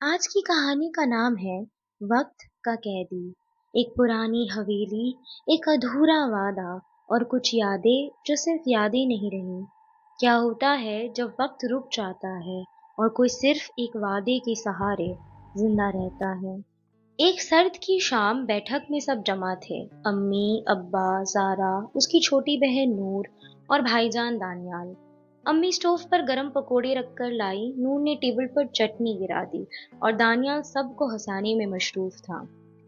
आज की कहानी का नाम है वक्त का कैदी। एक पुरानी हवेली, एक अधूरा वादा और कुछ यादें जो सिर्फ यादें नहीं रही। क्या होता है जब वक्त रुक जाता है और कोई सिर्फ एक वादे के सहारे जिंदा रहता है। एक सर्द की शाम बैठक में सब जमा थे। अम्मी, अब्बा, जारा, उसकी छोटी बहन नूर और भाईजान दानियाल। अम्मी स्टोव पर गरम पकोड़े रखकर लाई, नूर ने टेबल पर चटनी गिरा दी और दानियाल सबको हंसाने में मशरूफ था।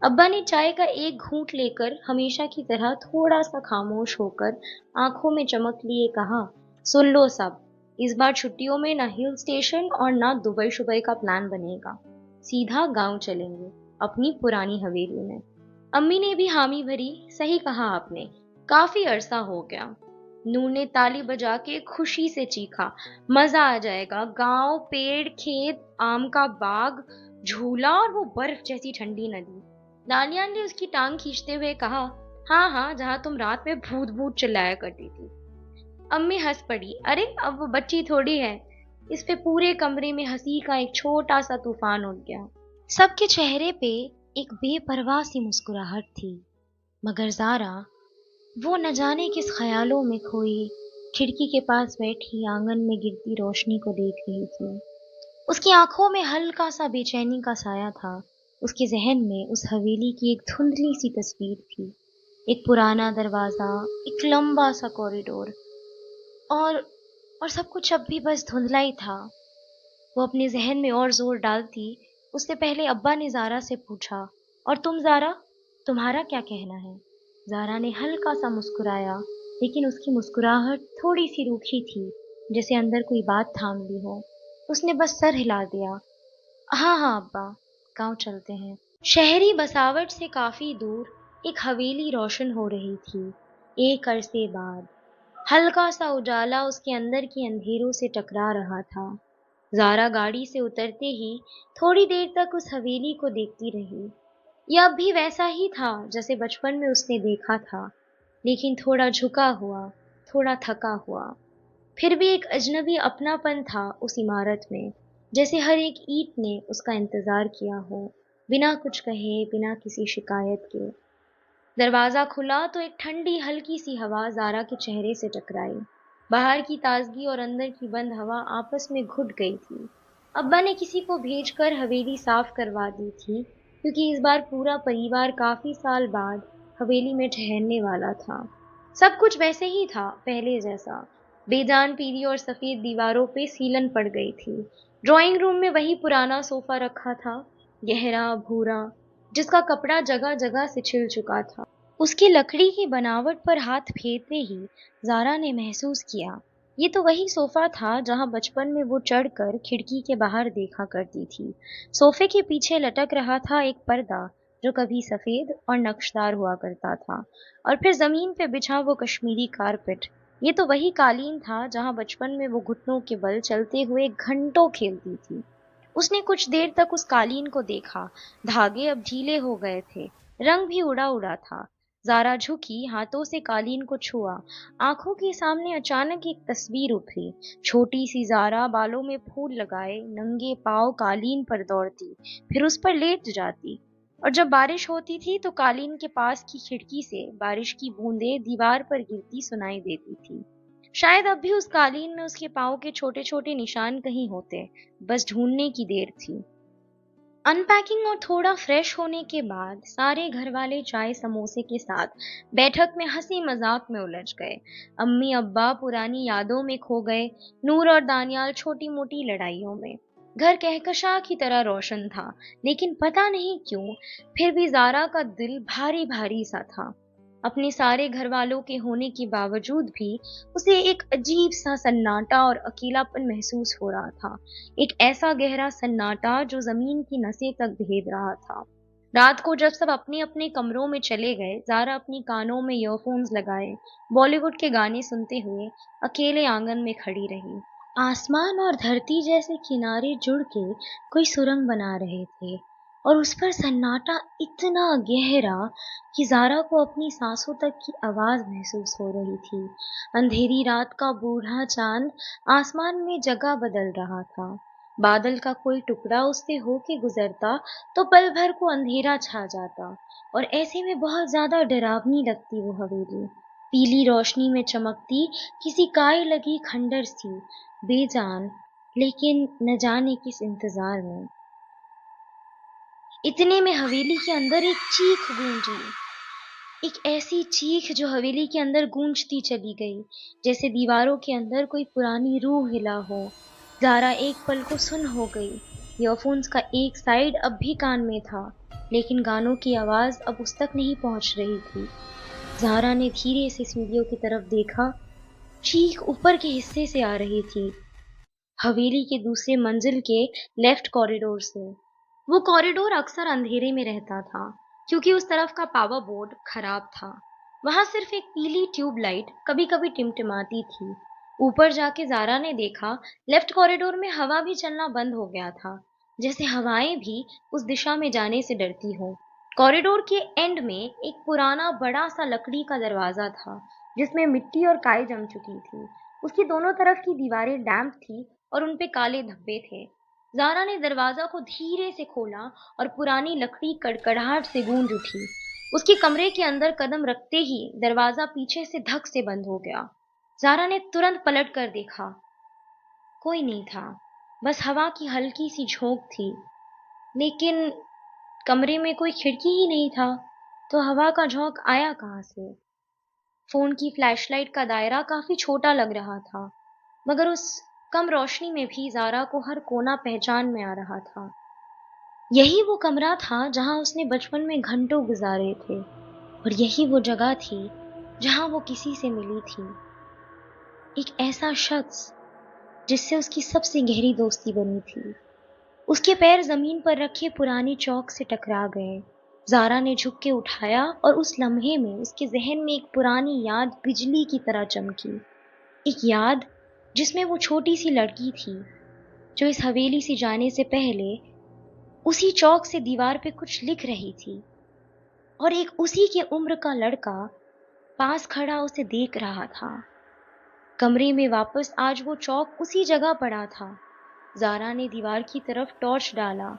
अब्बा ने चाय का एक घूंट लेकर हमेशा की तरह थोड़ा सा खामोश होकर आंखों में चमक लिए कहा, सुन लो सब, इस बार छुट्टियों में ना हिल स्टेशन और ना दुबई शुबई का प्लान बनेगा। सीधा गांव चलेंगे, अपनी पुरानी हवेली में। अम्मी ने भी हामी भरी, सही कहा आपने, काफी अरसा हो गया। नूर ने ताली बजा के खुशी से चीखा, मजा आ जाएगा, गांव, पेड़, खेत, आम का बाग, झूला और वो बर्फ जैसी ठंडी नदी। दानियाल ने उसकी टांग खींचते हुए कहा, हाँ हाँ, जहां तुम रात में भूत भूत चिल्लाया करती थी। अम्मी हंस पड़ी, अरे अब वो बच्ची थोड़ी है। इस पे पूरे कमरे में हंसी का एक छोटा सा तूफान उठ गया। सबके चेहरे पे एक बेपरवाह सी मुस्कुराहट थी, मगर जारा, वो न जाने किस ख्यालों में खोई खिड़की के पास बैठी आंगन में गिरती रोशनी को देख रही थी। उसकी आंखों में हल्का सा बेचैनी का साया था। उसके जहन में उस हवेली की एक धुंधली सी तस्वीर थी, एक पुराना दरवाजा, एक लंबा सा कॉरिडोर, और और सब कुछ अब भी बस धुंधला ही था। वो अपने जहन में और जोर डालती, उससे पहले अब्बा ने जारा से पूछा, और तुम जारा, तुम्हारा क्या कहना है? जारा ने हल्का सा मुस्कुराया, लेकिन उसकी मुस्कुराहट थोड़ी सी रूखी थी, जैसे अंदर कोई बात थाम ली हो। उसने बस सर हिला दिया, हाँ हाँ अब्बा, गांव चलते हैं। शहरी बसावट से काफी दूर एक हवेली रोशन हो रही थी। एक अरसे बाद हल्का सा उजाला उसके अंदर के अंधेरों से टकरा रहा था। ज़ारा गाड़ी से उतरते ही थोड़ी देर तक उस हवेली को देखती रही। यह अब भी वैसा ही था जैसे बचपन में उसने देखा था, लेकिन थोड़ा झुका हुआ, थोड़ा थका हुआ। फिर भी एक अजनबी अपनापन था उस इमारत में, जैसे हर एक ईंट ने उसका इंतजार किया हो, बिना कुछ कहे, बिना किसी शिकायत के। दरवाजा खुला तो एक ठंडी हल्की सी हवा ज़ारा के चेहरे से टकराई। बाहर की ताजगी और अंदर की बंद हवा आपस में घुट गई थी। अब्बा ने किसी को भेजकर हवेली साफ करवा दी थी, क्योंकि इस बार पूरा परिवार काफी साल बाद हवेली में ठहरने वाला था। सब कुछ वैसे ही था, पहले जैसा। बेजान पीली और सफेद दीवारों पे सीलन पड़ गई थी। ड्राइंग रूम में वही पुराना सोफा रखा था, गहरा भूरा, जिसका कपड़ा जगह जगह से छिल चुका था। उसकी लकड़ी की बनावट पर हाथ फेरते ही ज़ारा ने महसूस किया, ये तो वही सोफा था जहां बचपन में वो चढ़कर खिड़की के बाहर देखा करती थी। सोफे के पीछे लटक रहा था एक पर्दा, जो कभी सफेद और नक्शदार हुआ करता था, और फिर जमीन पे बिछा वो कश्मीरी कारपेट, ये तो वही कालीन था जहां बचपन में वो घुटनों के बल चलते हुए घंटों खेलती थी। उसने कुछ देर तक उस कालीन को देखा। धागे अब ढीले हो गए थे, रंग भी उड़ा उड़ा था। ज़ारा झुकी, हाथों से कालीन को छुआ। आंखों के सामने अचानक एक तस्वीर उभरी। छोटी सी ज़ारा बालों में फूल लगाए, नंगे पांव कालीन पर दौड़ती, फिर उस पर लेट जाती। और जब बारिश होती थी तो कालीन के पास की खिड़की से बारिश की बूंदें दीवार पर गिरती सुनाई देती थी। शायद अब भी उस कालीन में उसके पाँव के छोटे छोटे निशान कहीं होते, बस ढूंढने की देर थी। अनपैकिंग और थोड़ा फ्रेश होने के बाद सारे घर वाले चाय समोसे के साथ बैठक में हंसी मजाक में उलझ गए। अम्मी अब्बा पुरानी यादों में खो गए, नूर और दानियाल छोटी मोटी लड़ाइयों में। घर कहकशा की तरह रोशन था, लेकिन पता नहीं क्यों फिर भी जारा का दिल भारी भारी सा था। अपने सारे घर वालों के होने के बावजूद भी उसे एक अजीब सा सन्नाटा और अकेलापन महसूस हो रहा था। एक ऐसा गहरा सन्नाटा जो जमीन की नसें तक भेद रहा था। रात को जब सब अपने अपने कमरों में चले गए, जारा अपनी कानों में ईयरफोन्स लगाए बॉलीवुड के गाने सुनते हुए अकेले आंगन में खड़ी रही। आसमान और धरती जैसे किनारे जुड़ के कोई सुरंग बना रहे थे, और उस पर सन्नाटा इतना गहरा कि जारा को अपनी सांसों तक की आवाज महसूस हो रही थी। अंधेरी रात का बूढ़ा चांद आसमान में जगह बदल रहा था। बादल का कोई टुकड़ा उससे होके गुजरता तो पल भर को अंधेरा छा जाता, और ऐसे में बहुत ज्यादा डरावनी लगती वो हवेली। पीली रोशनी में चमकती किसी काय लगी खंडर सी, बेजान लेकिन न जाने किस इंतजार में। इतने में हवेली के अंदर एक चीख गूंजी, एक ऐसी चीख जो हवेली के अंदर गूंजती चली गई, जैसे दीवारों के अंदर कोई पुरानी रूह हिला हो। ज़ारा एक पल को सुन हो गई। ईयरफोन्स का एक साइड अब भी कान में था, लेकिन गानों की आवाज़ अब उस तक नहीं पहुंच रही थी। ज़ारा ने धीरे से सीढ़ियों की तरफ देखा। चीख ऊपर के हिस्से से आ रही थी, हवेली के दूसरे मंजिल के लेफ्ट कॉरिडोर से। वो कॉरिडोर अक्सर अंधेरे में रहता था, क्योंकि उस तरफ का पावर बोर्ड खराब था। वहां सिर्फ एक पीली ट्यूब लाइट कभी कभी टिमटिमाती थी। ऊपर जाके ज़ारा ने देखा, लेफ्ट कॉरिडोर में हवा भी चलना बंद हो गया था, जैसे हवाएं भी उस दिशा में जाने से डरती हो। कॉरिडोर के एंड में एक पुराना बड़ा सा लकड़ी का दरवाजा था, जिसमें मिट्टी और काई जम चुकी थी। उसकी दोनों तरफ की दीवारें डैम्प थी और उन पे काले धब्बे थे। ज़ारा ने दरवाजा को धीरे से खोला और पुरानी लकड़ी कड़कड़ाहट से गूंज उठी। उसके कमरे के अंदर कदम रखते ही दरवाजा पीछे से धक से बंद हो गया। ज़ारा ने तुरंत पलट कर देखा। कोई नहीं था, बस हवा की हल्की सी झोंक थी। लेकिन कमरे में कोई खिड़की ही नहीं था, तो हवा का झोंक आया कहाँ से? फोन की फ्लैशलाइट का दायरा काफी छोटा लग रहा था, मगर उस कम रोशनी में भी ज़ारा को हर कोना पहचान में आ रहा था। यही वो कमरा था जहां उसने बचपन में घंटों गुजारे थे, और यही वो जगह थी जहां वो किसी से मिली थी। एक ऐसा शख्स जिससे उसकी सबसे गहरी दोस्ती बनी थी। उसके पैर जमीन पर रखे पुरानी चौक से टकरा गए। ज़ारा ने झुक के उठाया, और उस लम्हे में उसके जहन में एक पुरानी याद बिजली की तरह चमकी। एक याद जिसमें वो छोटी सी लड़की थी, जो इस हवेली से जाने से पहले उसी चौक से दीवार पे कुछ लिख रही थी, और एक उसी के उम्र का लड़का पास खड़ा उसे देख रहा था। कमरे में वापस आज वो चौक उसी जगह पड़ा था। ज़ारा ने दीवार की तरफ टॉर्च डाला,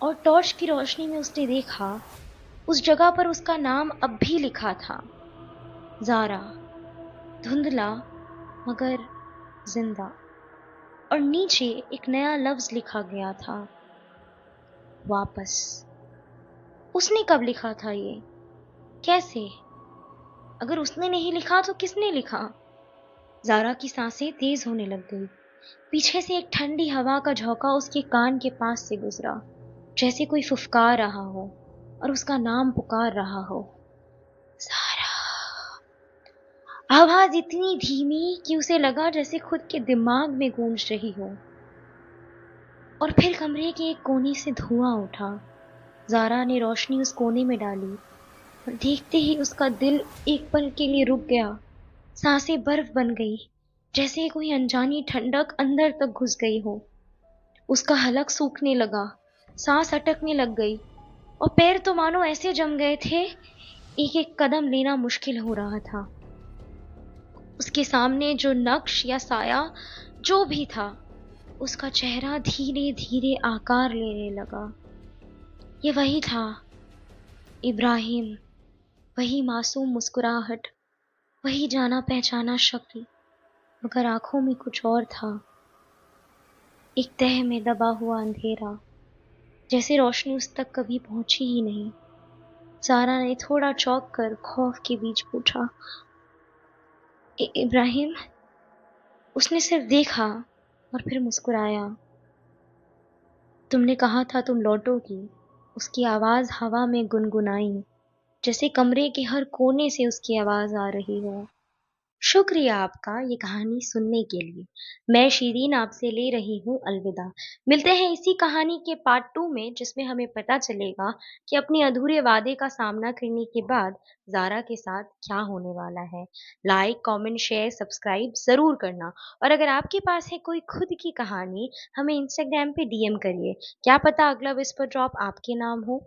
और टॉर्च की रोशनी में उसने देखा, उस जगह पर उसका नाम अब भी लिखा था, ज़ारा, धुंधला मगर जिंदा। और नीचे एक नया लफ्ज लिखा गया था, वापस। उसने कब लिखा था ये? कैसे? अगर उसने नहीं लिखा तो किसने लिखा? ज़ारा की सांसें तेज होने लग गई। पीछे से एक ठंडी हवा का झोंका उसके कान के पास से गुजरा, जैसे कोई फुफकार रहा हो और उसका नाम पुकार रहा हो, ज़ारा। आवाज इतनी धीमी कि उसे लगा जैसे खुद के दिमाग में गूंज रही हो। और फिर कमरे के एक कोने से धुआं उठा। ज़ारा ने रोशनी उस कोने में डाली, और देखते ही उसका दिल एक पल के लिए रुक गया। सांसें बर्फ बन गई, जैसे कोई अनजानी ठंडक अंदर तक घुस गई हो। उसका हलक सूखने लगा, सांस अटकने लग गई, और पैर तो मानो ऐसे जम गए थे, एक एक कदम लेना मुश्किल हो रहा था। उसके सामने जो नक्श या साया जो भी था, उसका चेहरा धीरे धीरे आकार लेने लगा। ये वही था, इब्राहिम। वही मासूम मुस्कुराहट, वही जाना पहचाना शक्ल, मगर आंखों में कुछ और था। एक तह में दबा हुआ अंधेरा, जैसे रोशनी उस तक कभी पहुंची ही नहीं। ज़ारा ने थोड़ा चौंक कर खौफ के बीच पूछा, इब्राहिम? उसने सिर्फ देखा और फिर मुस्कुराया। तुमने कहा था तुम लौटोगी। उसकी आवाज हवा में गुनगुनाई, जैसे कमरे के हर कोने से उसकी आवाज आ रही हो। शुक्रिया आपका ये कहानी सुनने के लिए। मैं शीरीन आपसे ले रही हूँ अलविदा। मिलते हैं इसी कहानी के पार्ट 2 में, जिसमें हमें पता चलेगा कि अपने अधूरे वादे का सामना करने के बाद ज़ारा के साथ क्या होने वाला है। लाइक, कमेंट, शेयर, सब्सक्राइब ज़रूर करना। और अगर आपके पास है कोई खुद की कहानी, हमें इंस्टाग्राम पे डीएम करिए। क्या पता अगला विस्पर ड्रॉप आपके नाम हो।